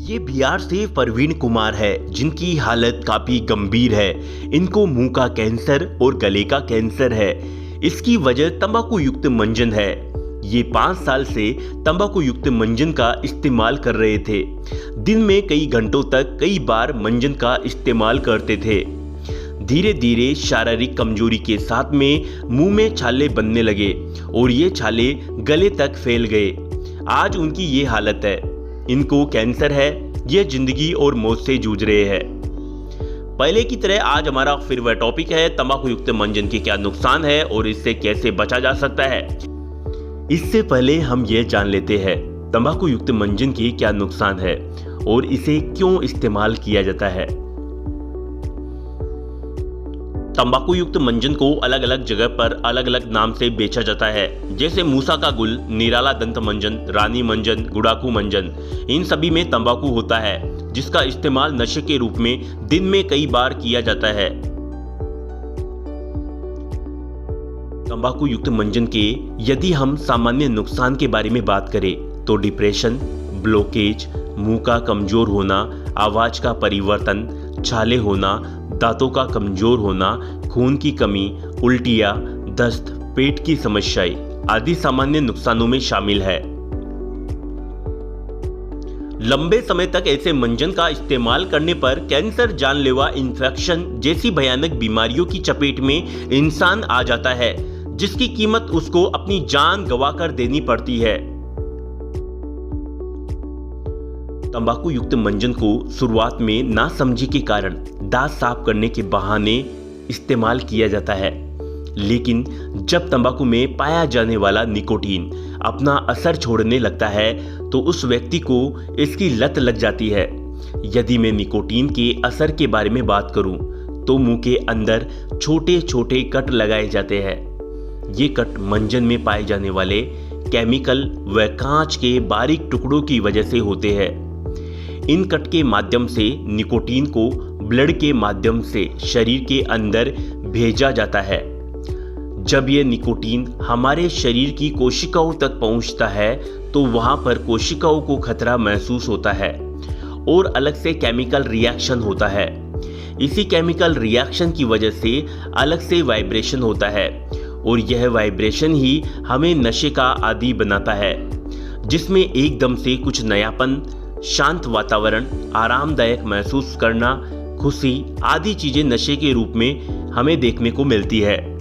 ये बिहार से परवीन कुमार है जिनकी हालत काफी गंभीर है। इनको मुंह का कैंसर और गले का कैंसर है। इसकी वजह तंबाकू युक्त मंजन है। ये 5 साल से तंबाकू युक्त मंजन का इस्तेमाल कर रहे थे। दिन में कई घंटों तक कई बार मंजन का इस्तेमाल करते थे। धीरे धीरे शारीरिक कमजोरी के साथ में मुंह में छाले बनने लगे और ये छाले गले तक फैल गए। आज उनकी ये हालत है। इनको कैंसर है। ये जिंदगी और मौत से जूझ रहे हैं। पहले की तरह आज हमारा फिर वह टॉपिक है, तंबाकू युक्त मंजन के क्या नुकसान है और इससे कैसे बचा जा सकता है। इससे पहले हम ये जान लेते हैं तंबाकू युक्त मंजन के क्या नुकसान है और इसे क्यों इस्तेमाल किया जाता है। तंबाकू युक्त मंजन को अलग अलग जगह पर अलग अलग नाम से बेचा जाता है, जैसे मूसा का गुल, निराला दंत मंजन, रानी मंजन, गुड़ाकू मंजन। इन सभी में तंबाकू होता है जिसका इस्तेमाल नशे के रूप में दिन में कई बार किया जाता है। तंबाकू युक्त मंजन के यदि हम सामान्य नुकसान के बारे में बात करें तो डिप्रेशन, ब्लॉकेज, मुंह का कमजोर होना, आवाज का परिवर्तन, छाले होना, दांतों का कमजोर होना, खून की कमी, उल्टियां, दस्त, पेट की समस्याएं आदि सामान्य नुकसानों में शामिल है। लंबे समय तक ऐसे मंजन का इस्तेमाल करने पर कैंसर, जानलेवा इन्फेक्शन जैसी भयानक बीमारियों की चपेट में इंसान आ जाता है, जिसकी कीमत उसको अपनी जान गंवाकर देनी पड़ती है। तंबाकू युक्त मंजन को शुरुआत में नासमझी के कारण दांत साफ करने के बहाने इस्तेमाल किया जाता है, लेकिन जब तंबाकू में पाया जाने वाला निकोटीन अपना असर छोड़ने लगता है तो उस व्यक्ति को इसकी लत लग जाती है। यदि मैं निकोटीन के असर के बारे में बात करूं तो मुंह के अंदर छोटे छोटे कट लगाए जाते हैं। ये कट मंजन में पाए जाने वाले केमिकल व कांच के बारीक टुकड़ों की वजह से होते हैं। इन कट के माध्यम से निकोटीन को ब्लड के माध्यम से शरीर के अंदर भेजा जाता है। जब यह निकोटीन हमारे शरीर की कोशिकाओं तक पहुंचता है तो वहां पर कोशिकाओं को खतरा महसूस होता है और अलग से केमिकल रिएक्शन होता है। इसी केमिकल रिएक्शन की वजह से अलग से वाइब्रेशन होता है और यह वाइब्रेशन ही हमें नशे का आदी बनाता है, जिसमें एकदम से कुछ नयापन, शांत वातावरण, आरामदायक महसूस करना, खुशी आदि चीजें नशे के रूप में हमें देखने को मिलती है।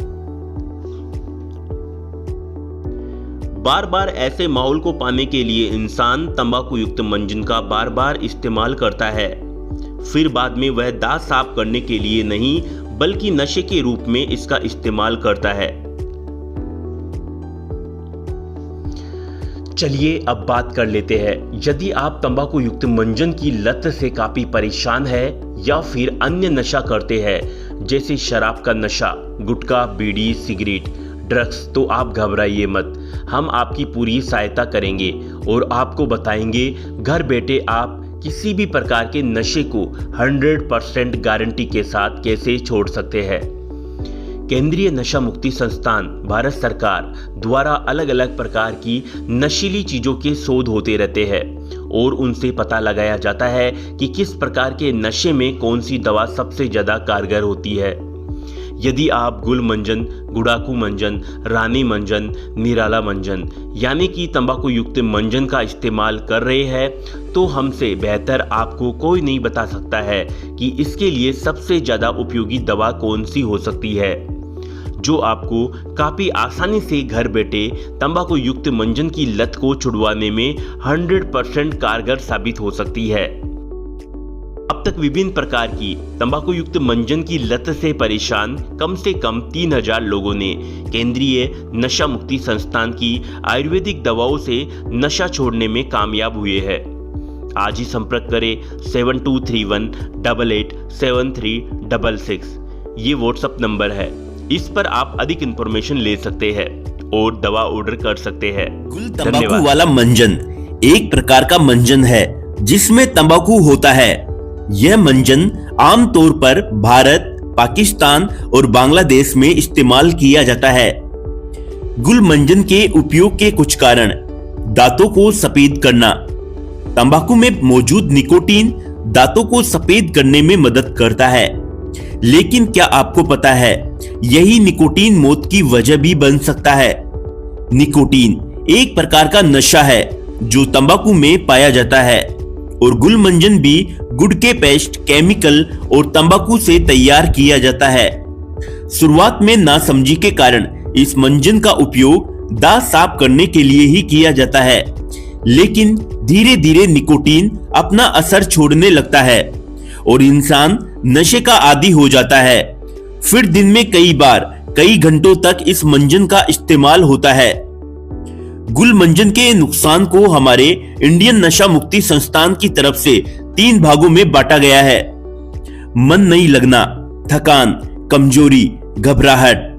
बार बार ऐसे माहौल को पाने के लिए इंसान तंबाकू युक्त मंजन का बार बार इस्तेमाल करता है। फिर बाद में वह दांत साफ करने के लिए नहीं बल्कि नशे के रूप में इसका इस्तेमाल करता है। चलिए अब बात कर लेते हैं, यदि आप तंबाकू युक्त मंजन की लत से काफी परेशान है या फिर अन्य नशा करते हैं जैसे शराब का नशा, गुटखा, बीड़ी, सिगरेट, ड्रग्स, तो आप घबराइए मत। हम आपकी पूरी सहायता करेंगे और आपको बताएंगे घर बैठे आप किसी भी प्रकार के नशे को 100% गारंटी के साथ कैसे छोड़ सकते हैं। केंद्रीय नशा मुक्ति संस्थान भारत सरकार द्वारा अलग अलग प्रकार की नशीली चीजों के शोध होते रहते हैं और उनसे पता लगाया जाता है कि किस प्रकार के नशे में कौन सी दवा सबसे ज्यादा कारगर होती है। यदि आप गुल मंजन, गुड़ाकू मंजन, रानी मंजन, निराला मंजन यानी कि तंबाकू युक्त मंजन का इस्तेमाल कर रहे हैं तो हमसे बेहतर आपको कोई नहीं बता सकता है कि इसके लिए सबसे ज्यादा उपयोगी दवा कौन सी हो सकती है, जो आपको काफी आसानी से घर बैठे तंबाकू युक्त मंजन की लत को छुड़वाने में 100% कारगर साबित हो सकती है। अब तक विभिन्न प्रकार की तंबाकू युक्त मंजन की लत से परेशान कम से कम 3000 लोगों ने केंद्रीय नशा मुक्ति संस्थान की आयुर्वेदिक दवाओं से नशा छोड़ने में कामयाब हुए हैं। आज ही संपर्क करें 7231887366। ये व्हाट्सएप नंबर है, इस पर आप अधिक इंफॉर्मेशन ले सकते हैं और दवा ऑर्डर कर सकते हैं। गुल तंबाकू वाला मंजन एक प्रकार का मंजन है जिसमें तंबाकू होता है। यह मंजन आमतौर पर भारत, पाकिस्तान और बांग्लादेश में इस्तेमाल किया जाता है। गुल मंजन के उपयोग के कुछ कारण: दांतों को सफेद करना, तंबाकू में मौजूद निकोटीन दांतों को सफेद करने में मदद करता है, लेकिन क्या आपको पता है यही निकोटीन मौत की वजह भी बन सकता है। निकोटीन एक प्रकार का नशा है जो तंबाकू में पाया जाता है और गुलमंजन भी गुटखे पेस्ट केमिकल और तंबाकू से तैयार किया जाता है। शुरुआत में नासमझी के कारण इस मंजन का उपयोग दांत साफ करने के लिए ही किया जाता है, लेकिन धीरे धीरे निकोटीन अपना असर छोड़ने लगता है और इंसान नशे का आदी हो जाता है। फिर दिन में कई बार कई घंटों तक इस मंजन का इस्तेमाल होता है। गुलमंजन के नुकसान को हमारे इंडियन नशा मुक्ति संस्थान की तरफ से 3 भागों में बांटा गया है। मन नहीं लगना, थकान, कमजोरी, घबराहट।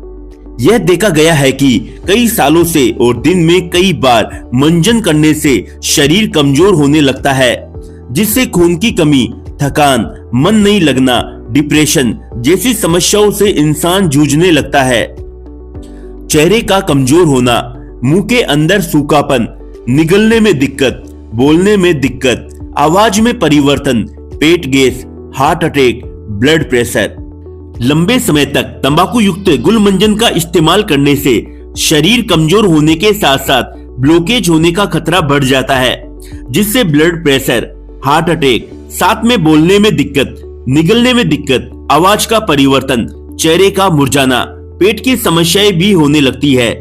यह देखा गया है कि कई सालों से और दिन में कई बार मंजन करने से शरीर कमजोर होने लगता है, जिससे खून की कमी, थकान, मन नहीं लगना, डिप्रेशन जैसी समस्याओं से इंसान जूझने लगता है। चेहरे का कमजोर होना, मुंह के अंदर सूखापन, निगलने में दिक्कत, बोलने में दिक्कत, आवाज में परिवर्तन, पेट gas, heart attack, blood pressure. लंबे समय तक तंबाकू युक्त गुलमंजन का इस्तेमाल करने से शरीर कमजोर होने के साथ साथ ब्लॉकेज होने का खतरा बढ़ जाता है, जिससे ब्लड प्रेशर, हार्ट अटैक, साथ में बोलने में दिक्कत, निगलने में दिक्कत, आवाज का परिवर्तन, चेहरे का मुरझाना, पेट की समस्याएं भी होने लगती है।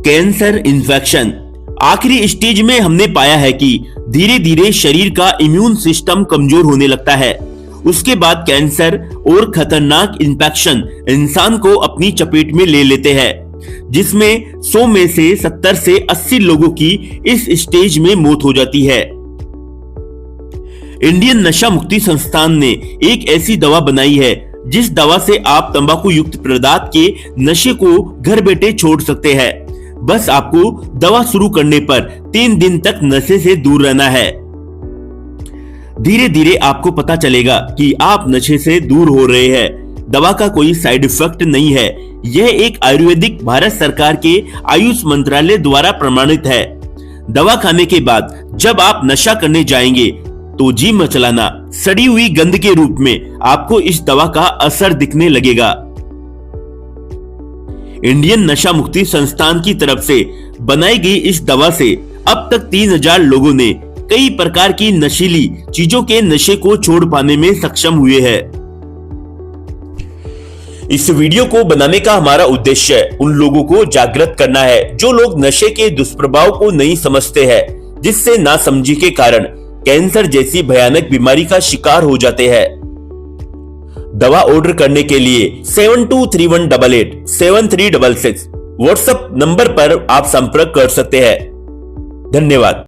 Cancer, infection. आखिरी स्टेज में हमने पाया है कि धीरे धीरे शरीर का इम्यून सिस्टम कमजोर होने लगता है। उसके बाद कैंसर और खतरनाक इन्फेक्शन इंसान को अपनी चपेट में ले लेते हैं, जिसमें 100 में से 70 से 80 लोगों की इस स्टेज में मौत हो जाती है। इंडियन नशा मुक्ति संस्थान ने एक ऐसी दवा बनाई है जिस दवा से आप तंबाकू युक्त पदार्थ के नशे को घर बैठे छोड़ सकते हैं। बस आपको दवा शुरू करने पर 3 दिन तक नशे से दूर रहना है। धीरे धीरे आपको पता चलेगा कि आप नशे से दूर हो रहे हैं। दवा का कोई साइड इफेक्ट नहीं है। यह एक आयुर्वेदिक भारत सरकार के आयुष मंत्रालय द्वारा प्रमाणित है। दवा खाने के बाद जब आप नशा करने जाएंगे तो जी मचलाना, सड़ी हुई गंध के रूप में आपको इस दवा का असर दिखने लगेगा। इंडियन नशा मुक्ति संस्थान की तरफ से बनाई गई इस दवा से अब तक 3000 लोगों ने कई प्रकार की नशीली चीजों के नशे को छोड़ पाने में सक्षम हुए हैं। इस वीडियो को बनाने का हमारा उद्देश्य उन लोगों को जागृत करना है जो लोग नशे के दुष्प्रभाव को नहीं समझते हैं, जिससे नासमझी के कारण कैंसर जैसी भयानक बीमारी का शिकार हो जाते हैं। दवा ऑर्डर करने के लिए 723188 7366 व्हाट्सएप नंबर पर आप संपर्क कर सकते हैं। धन्यवाद।